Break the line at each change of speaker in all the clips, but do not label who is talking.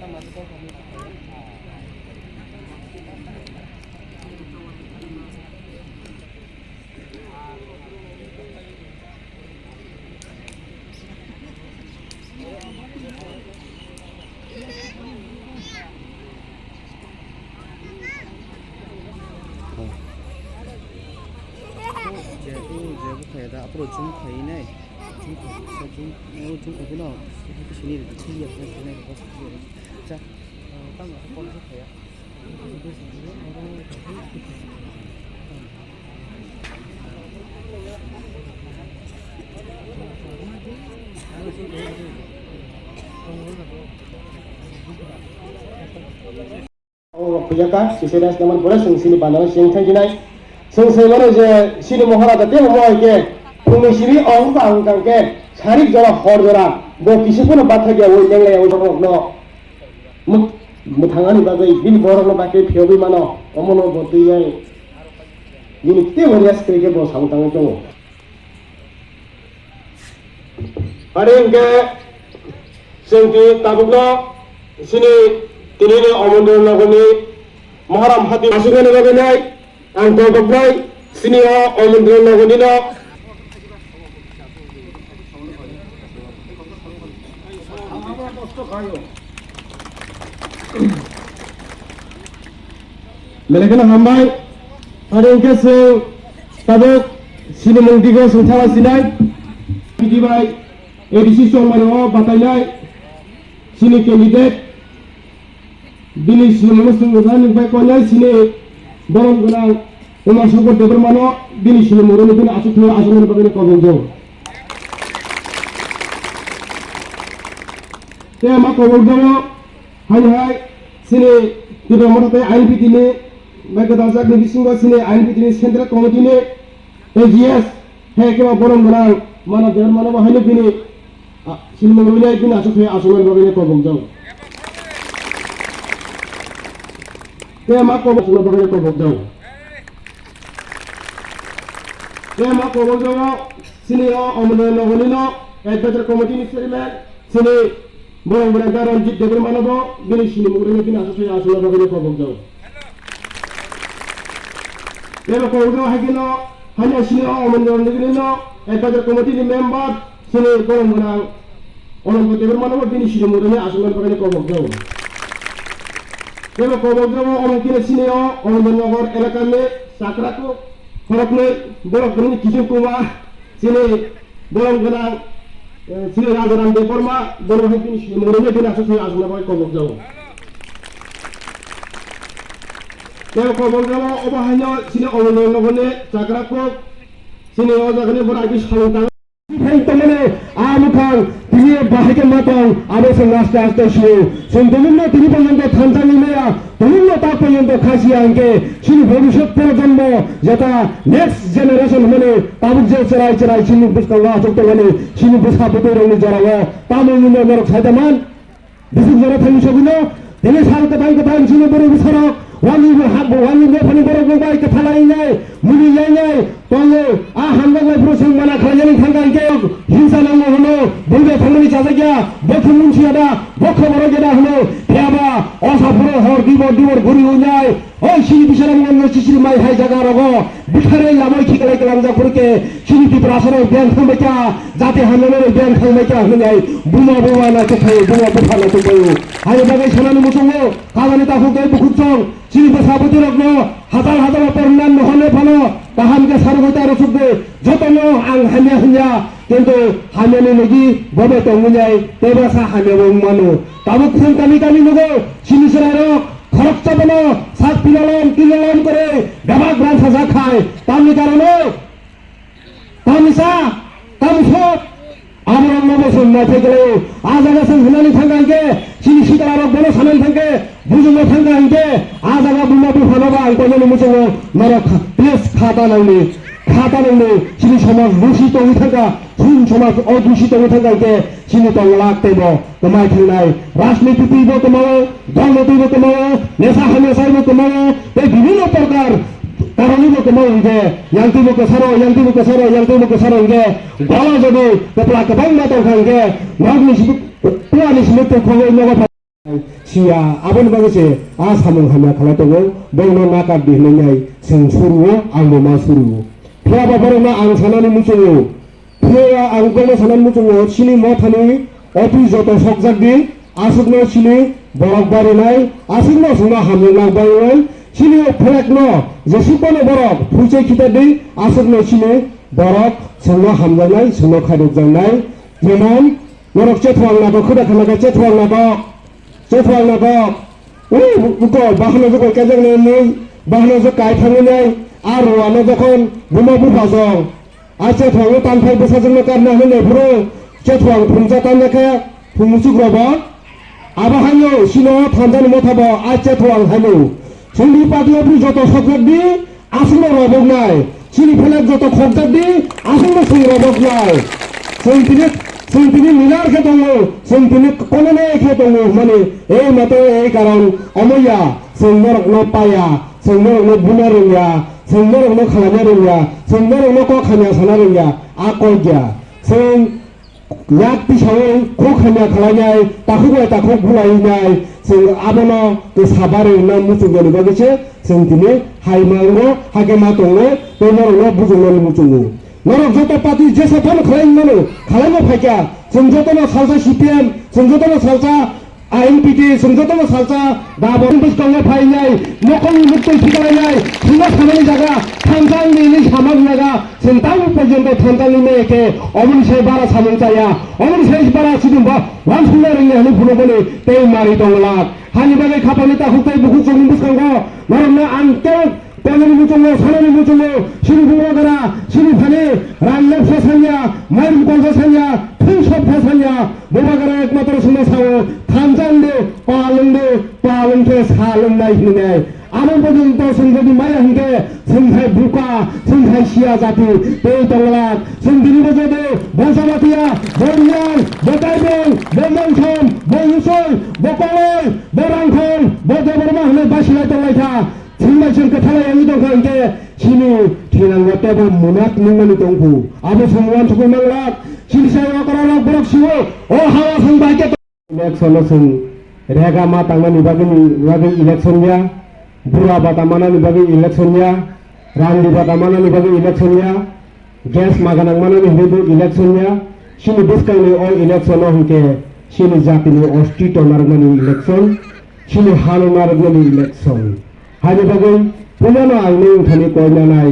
다 앞으로 중카이네 중카구나 신이를 치기가 되네 자 땅을 한번 해볼게요
부자가 시세라스 나만 보라 승신이 반나는 시행탄지나이 성세만은 이제 시리 모하라다 때문에 뭐 이렇게 국민시비 엉강강게 자립저라 허르더라 뭐 기시분은 바타기야 원랭래 오저거 뭐 당하니 바가이 민 보라노 바게 피어비 많어 어머노 뭐 뜨이야 니니 때문에 스테이게 뭐 상당한 경우 아래인게 생기 따북나 신이 तिनीले आमन्त्रण नगर्ने महाराम हाती आसुगन गबनाय आं दबनाय सिनिया आमन्त्रण नगर्दिन मेलेकना हामबाय आरो केसे ताबक सिनि मंदिखौ सोंथागासिनाय बिदिबाय एडिसि संमानाव बातायनाय सिनि केन्डिडेट दिनै सिनेमा संगठन निफ्राय कन्या सिने बरम गोनां उमा शंकर देबरमानो दिनै सिनेमा रनिफोर आसुथु आसुमन बागैनो कबंजों ते मा कबंजों हाय सिने देबरमानो आईएनपीटीनि बायगदाजाक निसिंग सिने आईएनपीटीनि सेंट्रल कमिटिनि एजीएस हे केबा बरम गोनां मानो देबरमानो हायनो दिनै सिनेमा रनिया दिनै आसुथु आसुमन बागैनो कबंजों Tema ko sudah bagay ko bogdaw. Tema ko bogdaw sini amna no honino advisory committee ni chairman sini borong daron jit deber manabo bini sini mugre ni asose asula bagay ko bogdaw. Tema ko bogdaw hagino hanya sini amna no advisory committee ni member sini borong orang ko deber manabo bini sini mugre ni asula bagay ko bogdaw. Tema kobogdaw orang kini sini orang Nagor eleckan ni sakraku korak ni borok ni kijung kuma sini borong genang sini rajaran deporma borong hekini sini murni kini asosiasi asuna boy kobogdaw. Tema kobogdaw obahanya sini orang Nagor ni sakraku sini orang ni borong agis halutang. Hai teman amukan dia bahaya matang ada sengaja aste show. Sendirinya tidak pernah tantang ini ya. Tidak tak pernah kasih angke. Sini भविष्य प्रजन्म जता next generation mana tabuk je cerai sini bersekolah atau mana sini bersah betul orang jarawa. Tamu ini mereka sadaman. Bisik jara thangi sebuna. Ini sahaja ketai sini berbesar. Wali ni pani borong baik kethalai nyai, muli nyai. Tolong hamzah lagi proses mana kerja ni tangga angke. Hinsa nama hono, boleh thamani caza kya, bokh munci ada, bokh borong ada hono. Tiaba, asapuro hor dibor guri unyai. Oh sini bicara mengenai sisi mai hai jaga rogo. Bicara lamai kikalai kelam jagur ke sini di perasaan biang khamai kya, jate hamzah biang khamai kya unyai. Buma na cekai, buma na cekai. Hai bagai sana ni musuho, kawan ni tahu kai bukucong. Sini bersabut rogno, hazar pernan mohone pano, paham ke saru kita rusuk de, jotono ang hanya, কিন্তু হামেনে নগি ববে তঙ্গুኛই তেবাসা হামে বংমানো তাবু খুন কামি নগো সিনিসরারো খরচ চাবনো সাত পিলালন করে গাবাক bran সাজা খায় তামি কারণে তামিসা তামসব আমরা নবসন না থেকে আজ আগাসন হুনানি থাঙ্গাঙ্কে সিনিসিতারো বলো সামেল থাঙ্গে বুজুমো থাঙ্গাঙ্কে আজ আগা বুমা বুফানোবা আঙ্কজনে মুচঙ্গ নর প্লেস খাতা নাংনি খাতা নাংনি সিনি সমাজ দূষিত হয়ে থাকা সুন সমাজ অদূষিত হয়ে থাকাকে সিনি তং লাগতেব তোমায় থাকনাই রাজনীতি তুইব তোমায় ধর্ম তুইব তোমায় নেশা হামেশাইব তোমায় এই বিভিন্ন প্রকার কারণিব তোমায় যে ইয়াংতিব কেসারো ইগে গলা যদি কপলা কবাং মাতো খাঙ্গে নগনি সিবু পুয়ানি সিবু তো খবর Naga siya abon bagase samung hamya khala tongo bengno nakar dihnai sing suruo angmo ma suru phia babarna ang sanani muchungo phia ang kono sanani muchungo sini mo thani office joto sokjak di asukno sini borok bari nai asukno sungna hamung nak bai sini phekno jesukono borok phuche kita di asukno sini borok sungna hamjanai sungno khaduk janai jemon borok chetwang na ko khuda khana ka chetwang na ko chetwang na ko buko bahana joko kajang nei bahana jo kai thangai aro ano jokhon buma bufa jong chetwang tan phai besa jong karna hone bro chetwang phumja tan nakha phumuchuk robot abahanyo sino thanjani mothabo chetwang halu sini patio pu joto sokjak di asmo robok nai sini phelak joto khokjak di asmo sing robok nai sentini minar ke tongo sentini konone ke tongo mane mato karon omoya sengmorok no paya sengmorok no bunarunya sengmorok no khalanarunya sengmorok no ko khanya sanarunya akoja seng yak pisau ko khanya khalanyai takuk bulai sing abono ke sabare na muchungani bagese sentini haimango hage matongo tomorok no bujungani muchungu 너는 저도 파티 제사 돈 클레임만은 칼라모 파이야 정조도는 살자 CPM 정조도는 살자 INPT 정조도는 살자 나버는 부스강에 파이냐이 목공이 묵도 피가라냐이 중간 사만이 자가 탄장리는 사만이냐가 생땅 퍼전도 탄장리네에게 어머니 세바라 사명자야 어머니 세바라 지금 뭐 완순나르냐 하는 부르보니 때 말이 동락 한이박에 가파니까 흑다이 부국적인 부스강고 너는 안떼 Pengen mucungo, sanani mucungo, sini bunga gara, sini phane, ranlap sasanya, main kol sasanya, phusop sasanya, bunga gara ekmatro suna sao, thanjande, palungke salung nai hinai. Amon pojunto sengjadi maya hingke, senghai buka, senghai sia jati, tei tonglat, sendiri bojode, bosabatia, borian, botaibeng, bomongsom, bongusol, bopoloi, borangkol, bojabarma hane basilai tonglaita. 정말 그 탈라양이 동가인데 신이 지난 것 때문에 문학 능력이 동부 아부 성원 tukul manglak sinisaya korolak borok siwo hawa sangbaike election rega matangna nibagi electionnya bura batamana nibagi electionnya randi batamana nibagi electionnya gas maganang mana nibagi electionnya sini biskani election hingke sini jatini ostito nargani election sini halu nargani election Hanya bagai punyana angning thani koina nai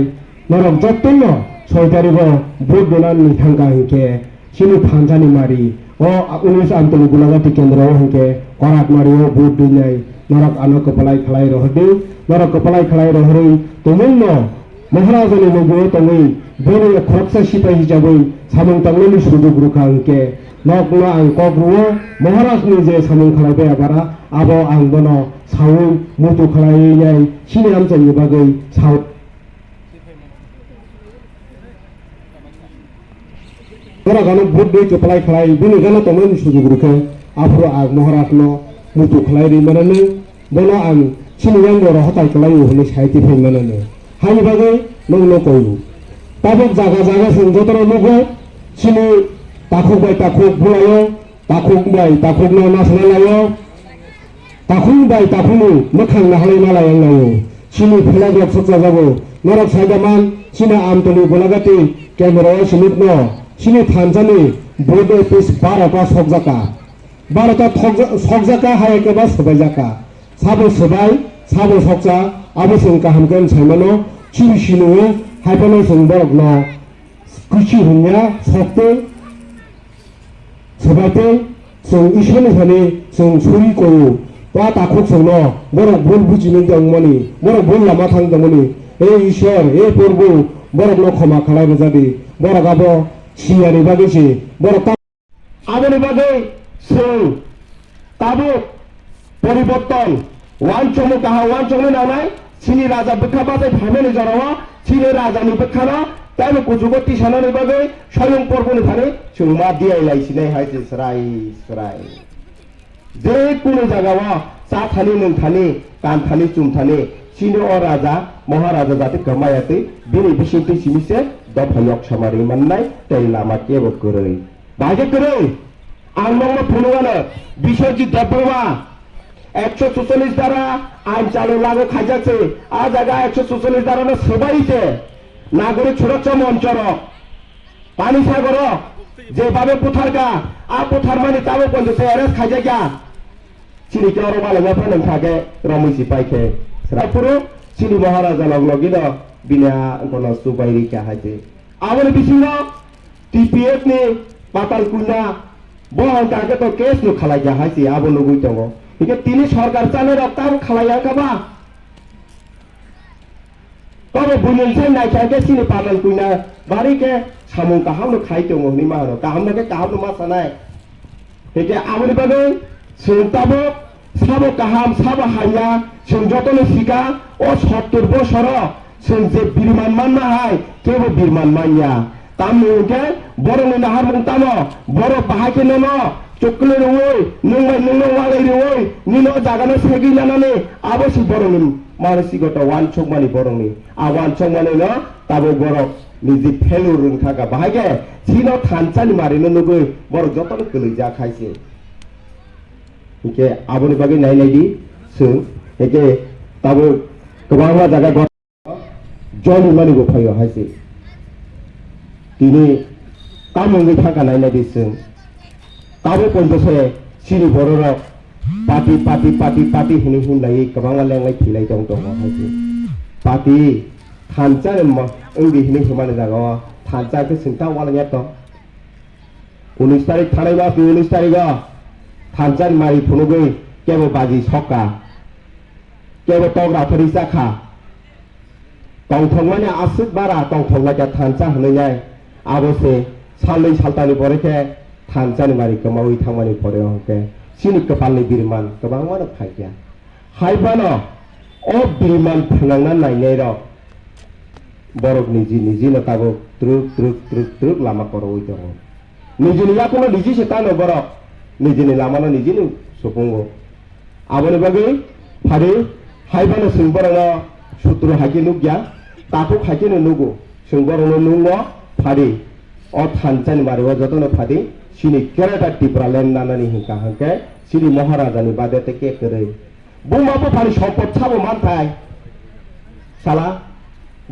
norok jottono 6 tariko vote donan ni thangka hingke sini thanjani mari 19 antoni gulagati kendra hingke korat mari vote dinai norok ano kepalai khalai rohdi norok kepalai khalai rohri tumungno maharajani mogo tongi beni khoroksa sipai hijabai samung tanglani sudu guru hingke nokno ang kokruo maharajni je samung khalai be abara abo ang bono 사운 모두 칼라이냐이 신의 남자의 박의 사운 돌아가는 보드의 그팔라이 칼라이 bunyi gana tomen suju guruke afro ag moharatno mutu khalai manane bono ang siniyang doro hatai kalai hone saiti phai manane hai bagai nongno koyu tabok jaga sing jotoro logo sini takuk bulayo takuk no nasna layo takung bai takunu makhang na halai mala yang layo sini phelagak soksa jago norok saidaman sini amtoni golagati camera sinitno sini thanjani bode pis 12 ta sokjaka hayake ba sabajaka sabo sokja abo sengka hamkan saimano chimsinu haipano sengborok no kuchi hunya sokte sabate seng ishani hani seng suri koyu 와 다콕 성노 뭐라 뭘 부지는데 엉머니 뭐라 뭘 남아 당정머니 에 이시얼 에 보르고 뭐라 놓고 막 갈아보자디 뭐라 가보 시야리 바게시 뭐라 딱 아버니 바게 성 তাবো পরিবর্তন ওয়ানচংনি কাহা ওয়ানচংনি নানাই চিনি রাজা বিখ্যা বাজে ভামেনি জরাওয়া চিনি রাজানি বিখ্যানা তাই কুজুগতি সানানি বাগে স্বয়ং পর্বনি ভানে সুমা দিয়াই লাইছিনাই হাইতে সরাই সরাই যে কোনো জায়গাওয়া চা থানি নং থানি কান থানি চুম থানি চিনি অ রাজা মহারাজা যাতে কমায়াতে বিনি বিশিতি সিমিসে দফায়ক সামারি মাননাই তাই লামা কেব করে বাজে করে आंनो फुलवानो बिसर्जित द्रव्यमा 144 ধারা আইন চালু লাগু খাইযাচ্ছে আ জায়গা 144 ধারা সবাইতে নাগরিক সুরক্ষা মঞ্চর পানি সাগর যেভাবে পুথারগা আ পুথার মানে তাবো পঞ্চায়েত এরেস্ট খাইজাগা চিনিকে আরো মালাঙ্গা ফানাং থাকে রমিসি পাইকে পুরো চিনি মহারাজা লগলগিন বিনা কোন সুবাইরি কে হাইতে আমার বিসিङ টিপিএফ नि পাতাল কুনা বহন তাকে তো কেস নু খালাই যা হাইছে আবো লগুই দङ একে তিনি সরকার চালে রক্তাম খালাইয়া কাবা তবে বুনিল চাই নাই চাইকে চিনি পাতাল কুনা বাড়িকে সামুং কাহামনো খাই দङ नि मा হলো কাহামনাকে কাহামনো मा সানাই একে আমরি বাগে সেন্তাবো সাবো কাহাম সাবো হাইয়া जों যতনে শিকা ও 70 বছর जों যে বিরমান মাননা হাই কেবো বিরমান মানিয়া তামুকে বড় নিনা হারমুং তামো বড় বাহাকে ননো চকলে রই নুংমাই নুংনো ওয়ালাই রই নিনো জাগানো সেগি লানানে আবসি বড় নিম মানসিকত ওয়ান চকমানি বড়নি আ ওয়ান চকমানি ন তাবো বড় নিজে ফেলু রুং থাকা বাহাকে চিনো থানচানি মারিनो नुगै বড় যতন কলই যা খাইছে একে আবনি বাগে নাই নাইদি जों একে তাবো গোबां জায়গা জল মানি গোফাইও হাইছে তিনি কামঙ্গি থাকা নাই নাইদি जों তাবো পঞ্চसे सिरि बरर पार्टी पार्टी पार्टी पार्टी हिनि हुनलायै गोबां लेंलाय थिलाय दं हाइसे पार्टी थानचा ओंदि हिनि हिमाने जागा थानचाके सिंता वालाया तो 19 तारिख थानाय मास 19 तारिख थानचान मारि फुनुगै केबो बाजी सका केबो तग्रा फरि जाखा तंथंमाने आसुक बारा तंथंलाया थानचा हनैनाय आबसे सालनै सालतानि बरेखे थानचानि मारि कमावै थांमानि परे हके सिनि कपालनि बिरमान गोबां मानो फाइया हाइबानो अ बिरमान फनांना नायनाय र बरक निजि निजि नताबो ट्रुक ट्रुक ट्रुक ट्रुक लामा करवै दङ निजिनि याखौनो निजि सेतानो बरक निजिनि लामानो निजिनि सफुंगो आबनि बागै फारि हाइबानो सोंबरनो सुत्रु हाइके नुग्या ताको हाइके नुगो सोंबरनो नुंगो फारि अ थानचानि मारिवा जतनो फारि सिनि केराटा टिप्रा लेन नानानि हिंका हांके सिनि महाराजानि बादेते के करे बुमाबो फारि सम्पद साबो मानथाय साला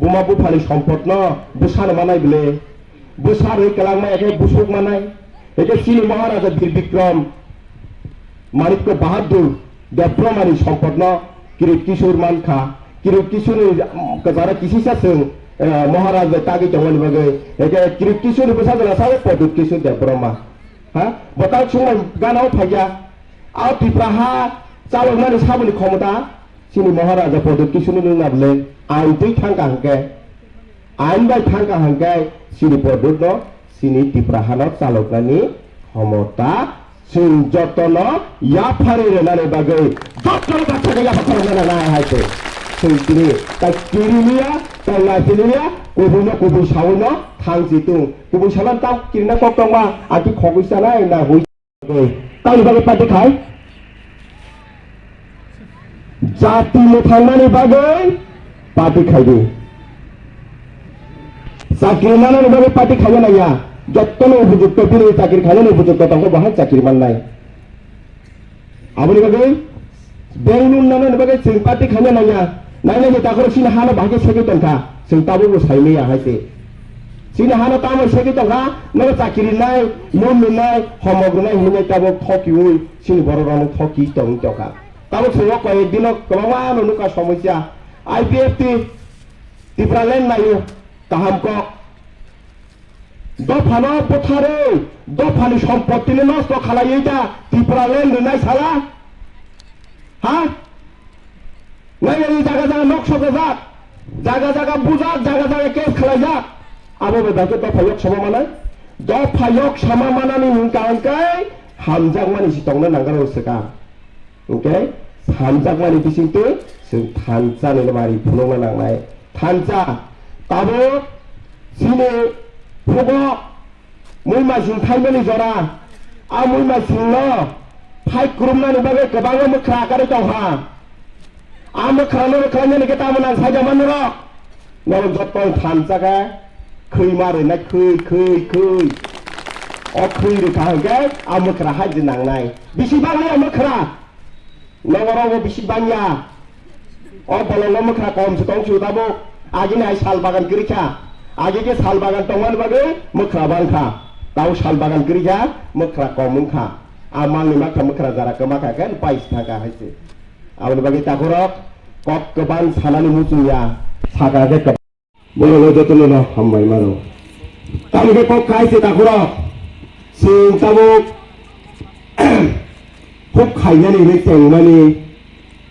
बुमाबो फारि सम्पद न बुसान मानाय बिले बुसार कलांग एके बुसुक मानाय एके सिनि महाराजा वीर विक्रम मानिक बहादुर देवब्रह्मनि सम्पद न किरीट किशोर मानखा किरीट किशोर कजारा किसिसा जों महाराजा तागि दंगनि बागै एके किरीट किशोर बसाजना साबो पदुत किशोर देवब्रह्मा हा बताव सुंग गानाव फाइया आ टिप्राहा चालनानि साबनि क्षमता सिनि महाराजा पदुत किशोर नंगाबले आइन दै थांगा हंके आइन बाय थांगा हंके सिनि पदुत न सिनि टिप्राहानो चालनानि क्षमता जों जतन या फारि रेनानि बागै जतन बाथ्राखौ या फारि ना हाइसे जों दिनै ता किरिनिया ता लाजिनिया गुबुन गुबुन सावनो थांजितु गुबुन सालान ता किरिना कक्टंबा आकि खगैसानाय ना हई तानि बागै पार्टी खाय जाति मोथांनानि बागै पार्टी खायदि चाकरि मानानि बागै पार्टी खायनो नाया जतन उपयुक्त दिनै चाकरि खायनो उपयुक्त दंखौ बाहाय चाकरि माननाय आबनि बागै बेंक लुननानि बागै जों पार्टी खायनो नाया नायनाय दाखर सिनि हानो बाहाय सेगै दंखा जों ताबो साइमेया हायसे सिनि हानो तामो सेगै दंखा नों चाकरि नाय लोन लुनाय हमग्रनाय हिनै ताबो थकिउइ सिनि बररानो थकि दं दंखा ताबो सोवा कय दिन गोबां नुका समस्या आईपीएफटी टिप्रालेन नायो काहामको दफानो पथारे दफानि सम्पत्तिनि नष्ट खालायै दा टिप्रालेन लुनाय साला हा नायनाय जागा जागा नक्सक जागा जागा बुजा जागा जागा केस खालायजा आबो बेदाके दफायक समा मानाय दफायक समा मानानि हिंकांकाय हामजागमानि सिटंनो नांगारो सका ओके हामजागमानि बिसिंतो जों थानचानि मारि फुलंना नांनाय थानचा ताबो सिने फुगो मुइमासिं थाइमनि जरा आ मुइमासिंनो फाइ ग्रुमनानि बागै गोबां मोख्रा आगारै दंहा आ मोख्रानो मोख्रानो गेतामोना साइजामान र नर जतन थानचागा खै मारो ना खै खै खै अ खै रोखा हगे आ मोख्रा हाजि नांनाय बिसिबां मोख्रा नग waro bisi banya o bolongo mukha kom se tong chu tabo agi nai sal bagan kirikha agi ke sal bagan tongan bage mukha bangkha tau sal bagan kirikha mukha komungkha amal ni makha mukha jara ke makha kan 22 taka haise aboni bage takorok kok keban salani musuya saga ke bolongo jotono no hammai maro tamke kok kaise takorok sing tabo huk khainani re chengmani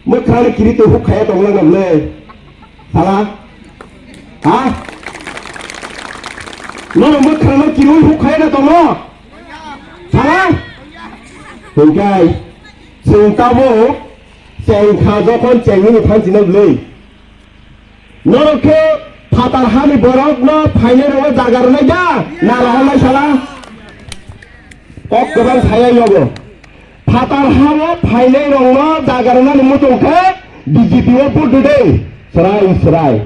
mokrani kirite huk khaya tonglang namle sala ha no mokrani kiru huk khaya na tongo sala hingkai sing tabo cheng kha jokon chengni phanjina lei norokhe phatar hani borok no phaine ro jagar na ja na rahana sala kok keban saya yogo Fatar hawa phaile rongno jagarna ni mutongkhe BJP o vote de serai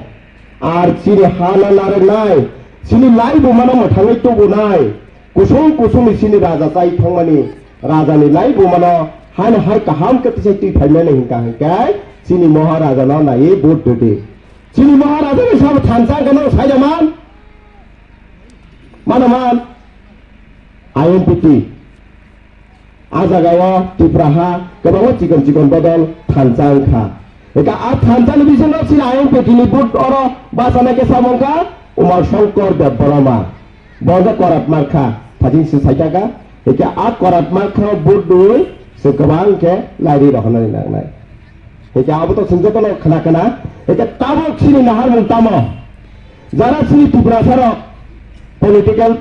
ar sini hala nare nai sini lai bo mano mothangai to bo nai kusum sini raja chai thangmani raja ni lai bo mano han har kaham ke tisai tu phaile nei kai sini maharaja no nai vote de sini maharaja ni sab thansa gano saijaman manaman IMPT Azagawa tipraha kebawa cikon bodol thansang kha eka a thansang ni bisono sin ayong petini bud oro basana ke samongka umar shankar dev barama bonda korat markha phajing se saitaka eka a korat markha bud dui se kebang ke lari rohna ni nai eka abu to sinjotono khana eka tabo sini nahar muntamo jara sini tiprasaro political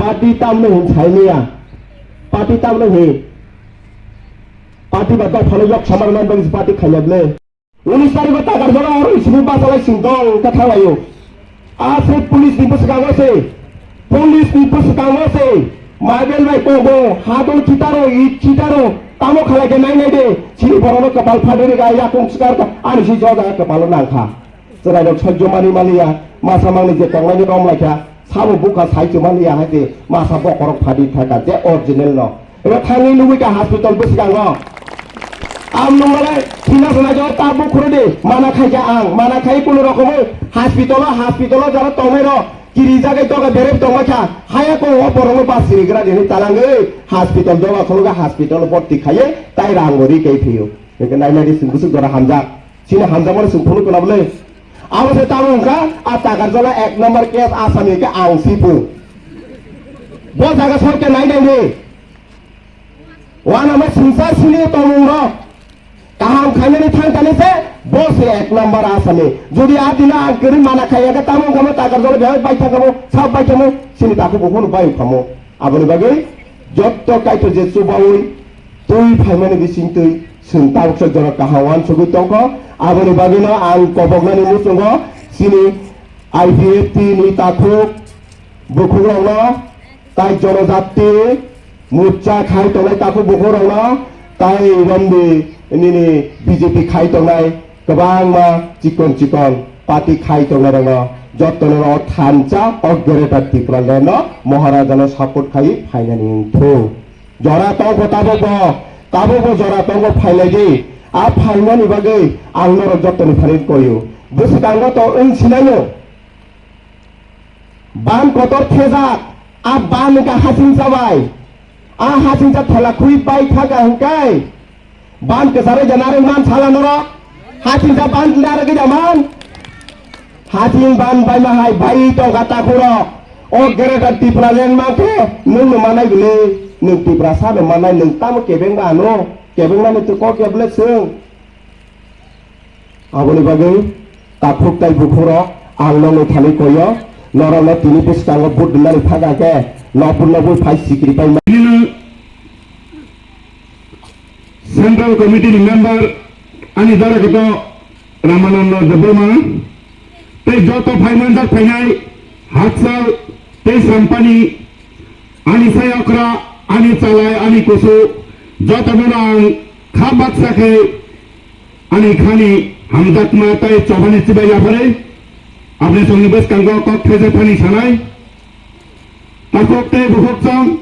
party tamne hin chainiya party tamne he party bata phalo yok samarman bang party khayable 19 तारिख तागार जरा और इसमें बासला सिंदोल कथा वायो आज से police नि पुसकागो से माइबेल भाई कोगो हादो चितारो तामो खला के नाइ दे सिरि बरनो कपाल फादरे गा या कंसकार का आनि सि जगा कपालो नांखा जरा दो सज्जो मालिया मासा मांगनि जे तंगलानि रम लाखा साबो बुका साइजो मालिया हाते मासा बकरक फादि थाका जे ओरिजिनल न एबा थांनि लुबैका हस्पिटाल पुसकागो आम नंगलाय थिना सना जो ताबु खुरदे माना खाइजा आं माना खाइ कुनु रकमै हस्पिटाल जरा तमेरो किरि जागे तगा बेरेब तंगाखा हाया को ओ बरंग बासिरिग्रा देनि तालाङै हस्पिटाल जवा खलगा हस्पिटाल भर्ती खाये ताइ रांगरि कै फियो बेके नाइनारि सिंगुसु गरा हामजा सिने हामजा मरे सुफुनु कोलाबले आवसे तामुंगा आ तागार जला 1 नम्बर केस आसामी के आं सिपु बो जागा सरके नाइनानि वाना मा सिंसा सिने तमुंगा kaham khainani thangtani se bose 1 number asane jodi adina agri mana khaiyaga tamu gamo tagar jole bhai baitha gamo sab baithamo sini taku bokhonu bai khamo aboni bage jotto kaito je subaui tui phaimani bisingtui sintau sojora kahawan sugu tongko aboni bage no ang kobognani musungo sini IPFT ni taku bokhurongno tai jonojatti mucha khai tolai taku bokhurongno tai rambi ini BJP khai tongnai kebang ma cikon party khai tongnai ranga jottono thancha oggereta tipraleno maharajano support khai phainani thu jora tongko tabo jora tongko phailagi a phainani bagai angnoro jottoni pharin koyo busikango to sinayo ban kotor theza a ban ka hasin sabai a hasin sa thela khui bai thaga hungkai ban ke sare janare man sala noro hatin sa ban ndara ke jaman hatin ban bai mahai bai to kata kuro o gere ka tipra len ma ke nung manai gele nung tipra sa no manai nung tam ke beng ba no ke beng na tu ko ke ble sung aboni bagai taphuk tai bukhuro angno no thali koyo noro no tini pistango bud nari phaga ke nopurno boi phai sikri pai Central Committee member ani dara keto Ramananda Deboma te joto financial finai hatsal te company ani sayakra ani chalai ani kusu joto borang khabat sakhe ani khani hamdat ma tai chobani chibai apare apne songi bes kanggo kok these phani sanai takok te buhok chang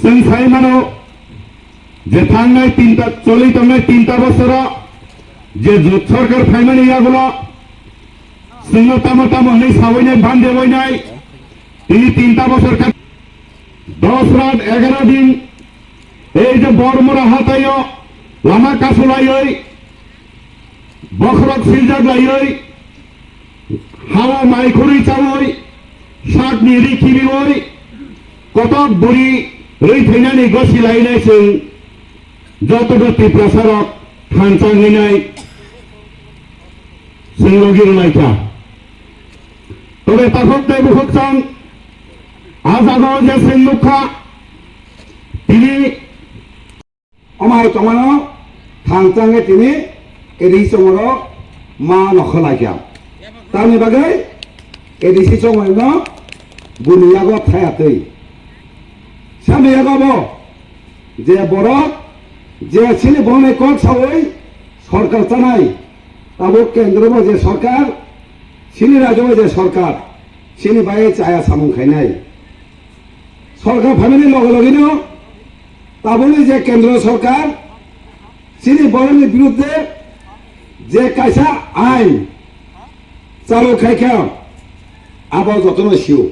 sing sai mano যে থাঙ্গায় চলিত তিনটা বছর যে জোট সরকার ফাইমানি ইয়াগুলো সিংহ তামো হই সাবইনাই বান্ধে বইনাই তিনি 3টা বছর 10 রাত 11 দিন এই যে বড়মরা হাতাই লামা কাছলাই বখরক সিলজাগলাই হাওয়া মাইখুরি চাওই শাক নিরি খিবি কত বুড়ি রই থैनानै গছিলাইনাই जों যতটা তীব্রসারক থানচাঙ্গিনাই जों লগিরনাইকা তবে তাফকতে বুখকচাং আজাগো যে সেনুখা তিনি অমায় তমানো থানচাঙ্গে তিনি এদিছি চমর মা নখলাইকা তারনি বাগै এদিছি চমরনো বুনিয়াগো থায়াতৈ সামিয়াগো যে বড় যে ছিল বনে কোন সাওই সরকার চানাই তাবো কেন্দ্র যে সরকার সিনি রাজ্য যে সরকার সিনি বাইরে চায়া সামুং খাইনাই সরকার ফ্যামিলি লগে লগেনো তাবলে যে কেন্দ্র সরকার সিনি বড়ের বিরুদ্ধে যে কাইসা আইন চালু খাইখা আবার যতন সিও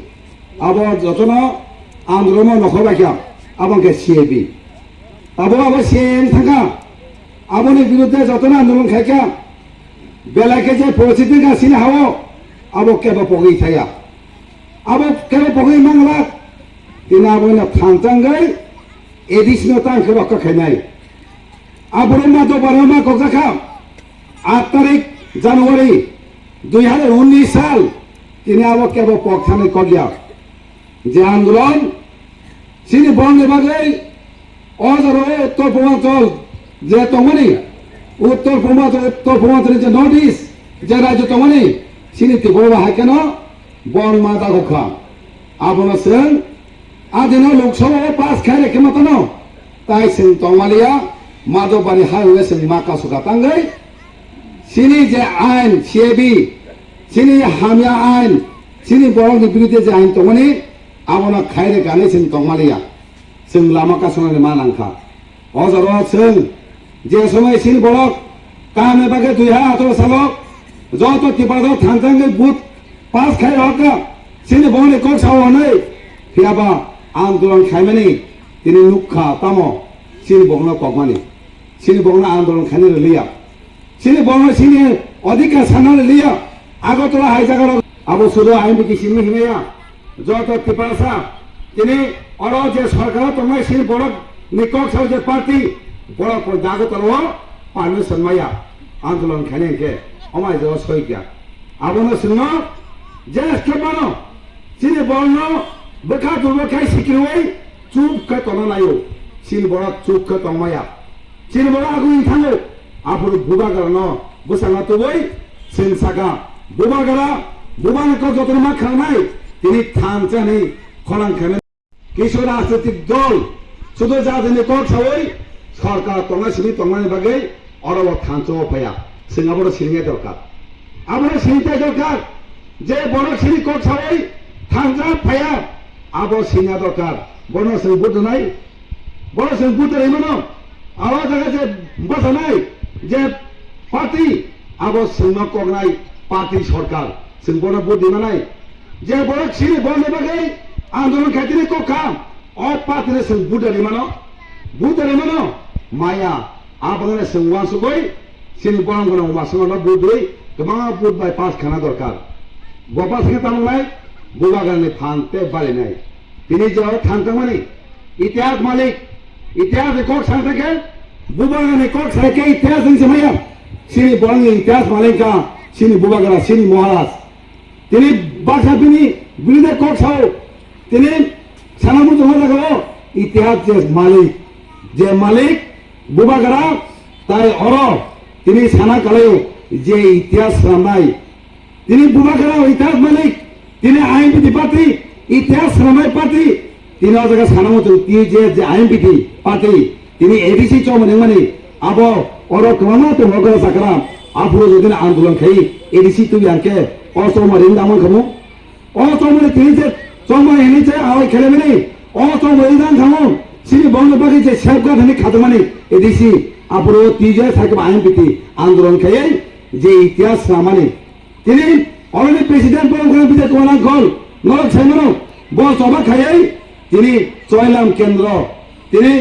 আবার যতন আন্দোলন নখবাইখা আবাंखे সিএবি আবো সিএম থাকা আবনের বিরুদ্ধে যতন আন্দোলন খাইখা বেলাকে যে পরিস্থিতি গাছিনে হাও আবো কেবো পগৈ থায়া আবো কেবো পগৈ মাংলা তিনি আবনে থানচাঙ্গাই এডিশনাল তাंखे রক্ষা খাইনাই আবরে মাতো বারমা কক্সাখা 8 তারিখ জানুয়ারি 2019 সাল তিনি আবো কেবো পকথানে কগিয়া যে আন্দোলন সিনি বঙ্গে বাগৈ অজর উত্তর পূর্বাঞ্চল যে তমনি উত্তর পূর্বাঞ্চল যে নর্থ ইস্ট যে রাজ্য তমনি সিনি ত্রিপুরা হাইকেন বন মাতা গখা আবনা जों আদিন লোকসভা পাস খাই রেখে মতন তাই जों তমালিয়া মাধববাড়ি হাইওয়ে जों মাকা সুকা তাঙ্গै সিনি যে আইন সিএবি সিনি হামিয়া আইন সিনি বরংनि বিরুদ্ধে যে আইন তমনি আবনা খাইরে গানে जों তমালিয়া जों लामा कासनानि मा नांखा अजर जों जे समय सिन बरक कामे बागे 2018 सालक যত ত্রিপুরা থানচাঙ্গে বুথ পাস খাই হকা সিনি বনে কক সাওয়াनै ফিরাবা আন্দোলন খাইমানি তিনি নুখা তামো সিনি বগনা ককমানি সিনি বগনা আন্দোলন খাইনে লিয়া সিনি বগনা সিনি অধিকার সানালে লিয়া আগতলা হাইজাগার আবো শুধু আইন বিকি সিনি হিমেয়া যত ত্রিপুরা তিনি অর যে সরকার তোমায় সিনি বড় নিকক সাও যে পার্টি বড় দাগতল পারমিশন মায়া আন্দোলন খাইনেকে অমায় যে সইকা আবনো সিনো যে কেমানো সিনি বর্ণ বেখা দুবখাই সিকিরওই চুপ কা তনা নাইও সিনি বড় চুপ কা তমায়া সিনি বড় আগুই থাঙ্গো আফুর বুবাগার ন বুসাঙ্গা তুবই সিন সাকা বুবাগারা বুবানে ক যতন মা খানাই তিনি থানচানি খলাং খানে কিশোর রাজনৈতিক দল শুধু যাদের কক সাওই সরকার তঙ্গা সিনি তঙ্গানি বাগै অরব থানচো পায়া जों আবার সিনিয়া দরকার আমরা সিনিয়া দরকার যে বড় সিনি কক সাওই থানচা পায়া আবার সিনিয়া দরকার বড় जों বুদ্ধ নাই বড় जों বুদ্ধ রেমনো আবার জায়গা যে বাসা নাই যে পার্টি আবার जों কগনাই পার্টি সরকার जों বড় বুদ্ধি নাই যে বড় সিনি বন্ধ বাগै আন্দোলন খাইতে ককা অ পার্টি जों বুদ্ধ রেমনো মায়া আবনে जों ওয়ানসুগৈ সিনি বরং গনা মাসনা বুদ্ধই গোबां বুদ্ধ বাই পাস খানা দরকার গপা থেকে তামলাই বুবাগানে ফানতে বাড়ি নাই তিনি যে থানতামানি ইতিহাস মালিক ইতিহাস কক সাল থেকে বুবাগানে কক সাইকে ইতিহাস দিছে মায়া সিনি বরং ইতিহাস মালিকা সিনি বুবাগারা সিনি মহারাজ তিনি বাসা তিনি বিরুদ্ধে কক সাও তিনি সানামু জমা লাগালো ইতিহাস যে মালিক বুবাগারা তাই অর তিনি সানা কালেও যে ইতিহাস রামাই তিনি বুবাগারা ইতিহাস মালিক তিনি আইনবিধি পার্টি ইতিহাস রামাই পার্টি তিনি জায়গা সানামতো যে আইনবিধি পার্টি তিনি এডিসি চমনে মানে আব অর কমানো তো মগরা সাকরা আফুর যদি আন্দোলন খাই এডিসি তুই আনকে অচমরে দামন খামু অচমরে তিনি যে চমরে এনেছে আওয়াই খেলে মেনে অচমরে দান খামু sini bangla bagi je safeguard hani khatamani edisi apro tije sakib ayin piti আন্দোলন খাই যে ইতিহাস রামানি তিনি অলরেডি প্রেসিডেন্ট বলে বিজয় কুমার ঘর নরক সাইমন বস অবাক খাই তিনি চয়লাম কেন্দ্র তিনি